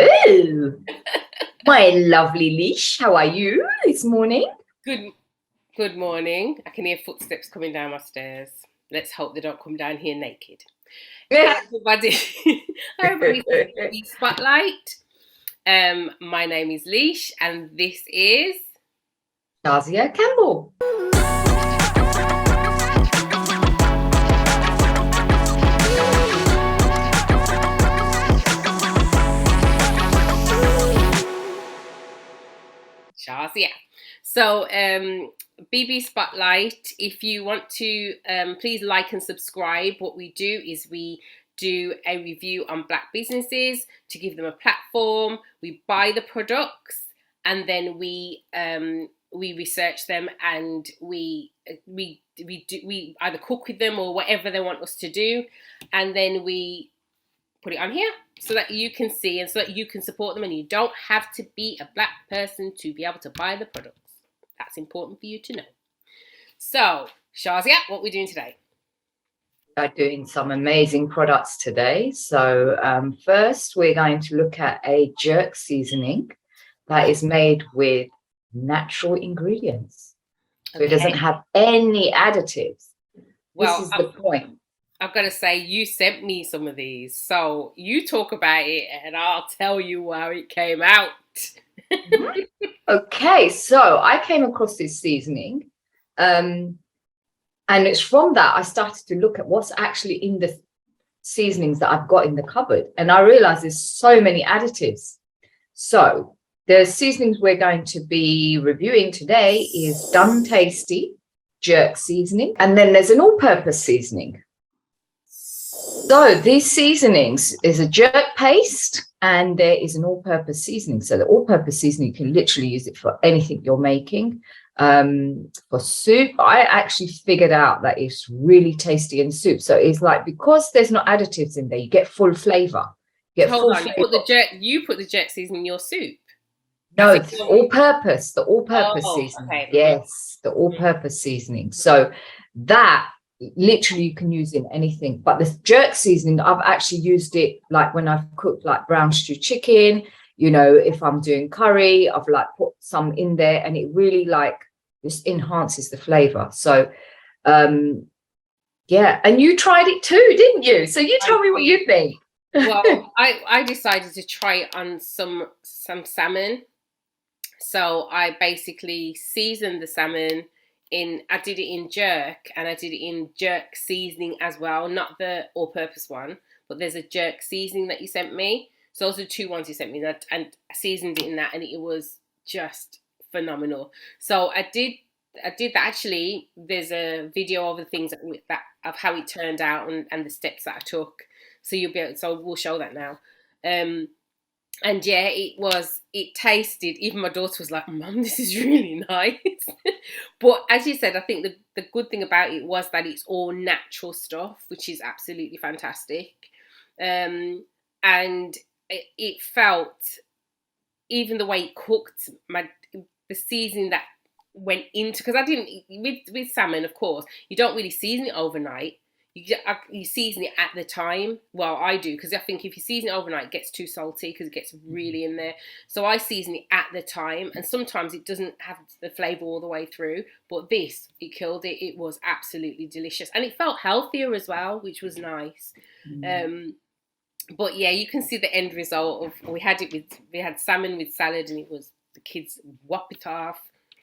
Oh, my lovely Leesh, how are you this morning? Good morning. I can hear footsteps coming down my stairs. Let's hope they don't come down here naked. Hi everybody. Hi everybody. This is the Spotlight. My name is Leesh and this is Shazia Campbell. Shazia. So BB Spotlight, if you want to please like and subscribe. What we do is we do a review on black businesses to give them a platform. We buy the products and then we research them and we either cook with them or whatever they want us to do, and then we put it on here so that you can see and so that you can support them, and you don't have to be a black person to be able to buy the products. That's important for you to know. So, Shazia, what are we doing today? We are doing some amazing products today. So first we're going to look at a jerk seasoning that is made with natural ingredients. So It doesn't have any additives. Well, this is the point. I've got to say, you sent me some of these. So you talk about it and I'll tell you how it came out. Okay, so I came across this seasoning. And it's from that I started to look at what's actually in the seasonings that I've got in the cupboard. And I realized there's so many additives. So the seasonings we're going to be reviewing today is Done Tasty jerk seasoning. And then there's an all-purpose seasoning. So these seasonings is a jerk paste and there is an all-purpose seasoning. So the all-purpose seasoning, you can literally use it for anything you're making. For soup, I actually figured out that it's really tasty in soup. So it's like, because there's no additives in there, you get full flavor. You put the jerk seasoning in your soup? No, it's all-purpose, the all-purpose seasoning. Okay. Yes, the all-purpose seasoning. So that literally you can use in anything, but the jerk seasoning, I've actually used it like when I've cooked like brown stew chicken, you know, if I'm doing curry, I've like put some in there and it really like just enhances the flavor. So yeah, and you tried it too, didn't you? So you tell me what you think. Well, I decided to try it on some salmon. So I basically seasoned the salmon I did it in jerk and I did it in jerk seasoning as well, not the all-purpose one, but there's a jerk seasoning that you sent me. So those are two ones you sent me, and I seasoned it in that, and it was just phenomenal. So I did that. Actually, there's a video of the things of how it turned out and the steps that I took. So we'll show that now. And yeah, it tasted, even my daughter was like, Mum, this is really nice. But as you said, I think the good thing about it was that it's all natural stuff, which is absolutely fantastic. And it felt, even the way it cooked, the seasoning that went into, because I didn't, with salmon, of course, you don't really season it overnight. You season it at the time. Well, I do, because I think if you season it overnight, it gets too salty because it gets really in there. So I season it at the time, and sometimes it doesn't have the flavour all the way through. But this, it killed it. It was absolutely delicious, and it felt healthier as well, which was nice. But yeah, you can see the end result of we had salmon with salad, and it was the kids whop it off.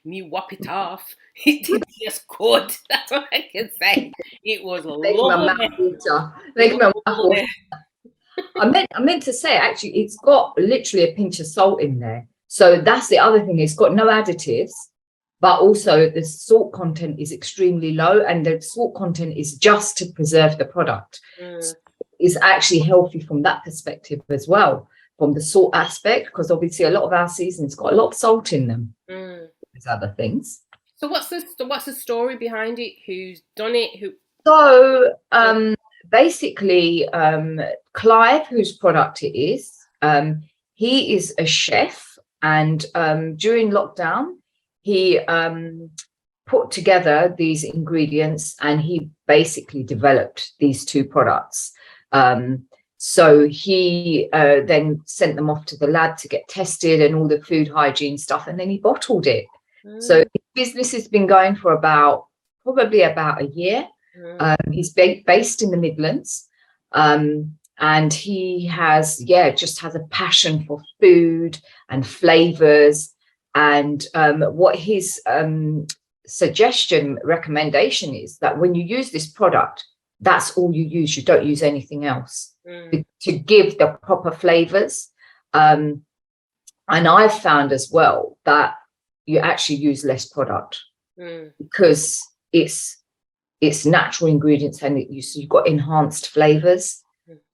Me whop it off. It did just good. That's what I can say. It was lovely. I meant to say, actually, it's got literally a pinch of salt in there. So that's the other thing. It's got no additives, but also the salt content is extremely low, and the salt content is just to preserve the product. So it's actually healthy from that perspective as well, from the salt aspect, because obviously a lot of our seasonings got a lot of salt in them. Other things. So what's the story behind it? Who's done it? So basically, Clive, whose product it is, he is a chef, and during lockdown, he put together these ingredients and he basically developed these two products. So he then sent them off to the lab to get tested and all the food hygiene stuff, and then he bottled it. So his business has been going for probably about a year. He's based in the Midlands, and he just has a passion for food and flavors. And what his recommendation is that when you use this product, that's all you use. You don't use anything else to give the proper flavors. And I've found as well that you actually use less product because it's natural ingredients and you've got enhanced flavors.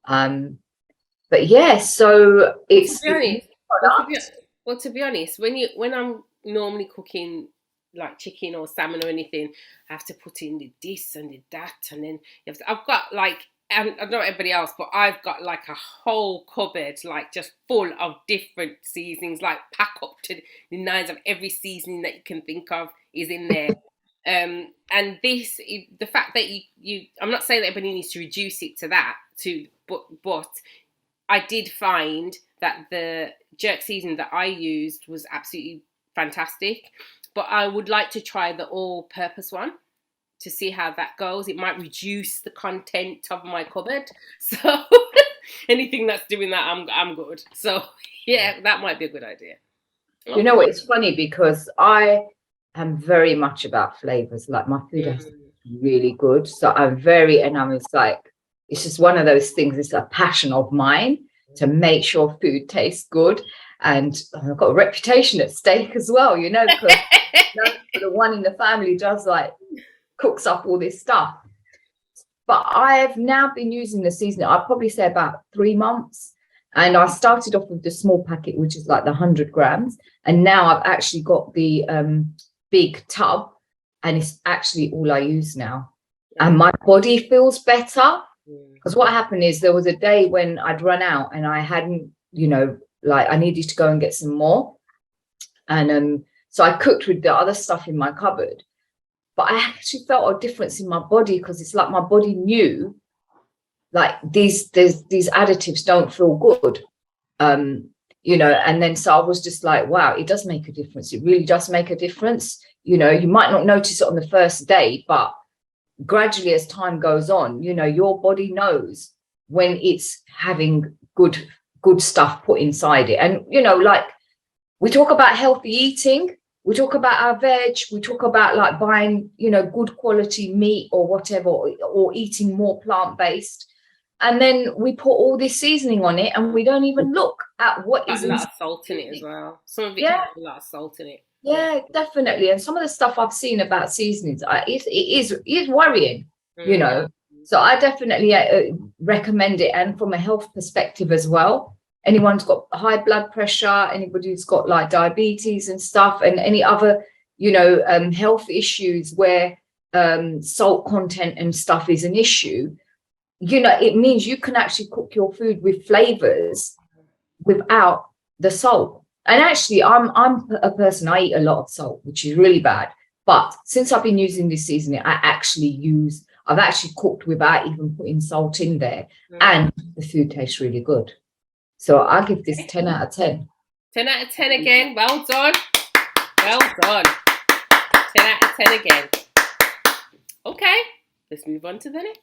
But yeah, so it's to be honest, when I'm normally cooking like chicken or salmon or anything, I have to put in the this and the that, and then I've got like, I don't know everybody else, but I've got like a whole cupboard like just full of different seasonings, like pack up to the nines of every seasoning that you can think of is in there. And the fact that you I'm not saying that everybody needs to reduce it to that, but I did find that the jerk seasoning that I used was absolutely fantastic. But I would like to try the all-purpose one to see how that goes. It might reduce the content of my cupboard. So anything that's doing that, I'm good. So yeah, that might be a good idea. You know what? It's funny because I am very much about flavors. Like my food has to be really good. So it's just one of those things. It's a passion of mine to make sure food tastes good. And I've got a reputation at stake as well, because the one in the family does cooks up all this stuff. But I've now been using the seasoning, I'd probably say about 3 months. And I started off with the small packet, which is like the 100 grams. And now I've actually got the big tub, and it's actually all I use now. And my body feels better. Because what happened is there was a day when I'd run out and I hadn't, I needed to go and get some more. And so I cooked with the other stuff in my cupboard. But I actually felt a difference in my body because it's like my body knew like these additives don't feel good. And then so I was just like, wow, it does make a difference. It really does make a difference. You might not notice it on the first day, but gradually as time goes on, your body knows when it's having good stuff put inside it. And we talk about healthy eating, we talk about our veg, we talk about like buying good quality meat or whatever, or eating more plant-based, and then we put all this seasoning on it and we don't even look at what is a lot of salt in it as well. Some of it has a lot of salt in it. Yeah, definitely. And some of the stuff I've seen about seasonings, it is worrying, So I definitely recommend it. And from a health perspective as well, anyone's got high blood pressure, anybody who's got like diabetes and stuff, and any other, health issues where salt content and stuff is an issue, it means you can actually cook your food with flavors without the salt. And actually, I'm a person, I eat a lot of salt, which is really bad. But since I've been using this seasoning, I've actually cooked without even putting salt in there. And the food tastes really good. So I'll give this 10 out of 10. 10 out of 10 again. Well done. Well done. 10 out of 10 again. Okay, let's move on to the next.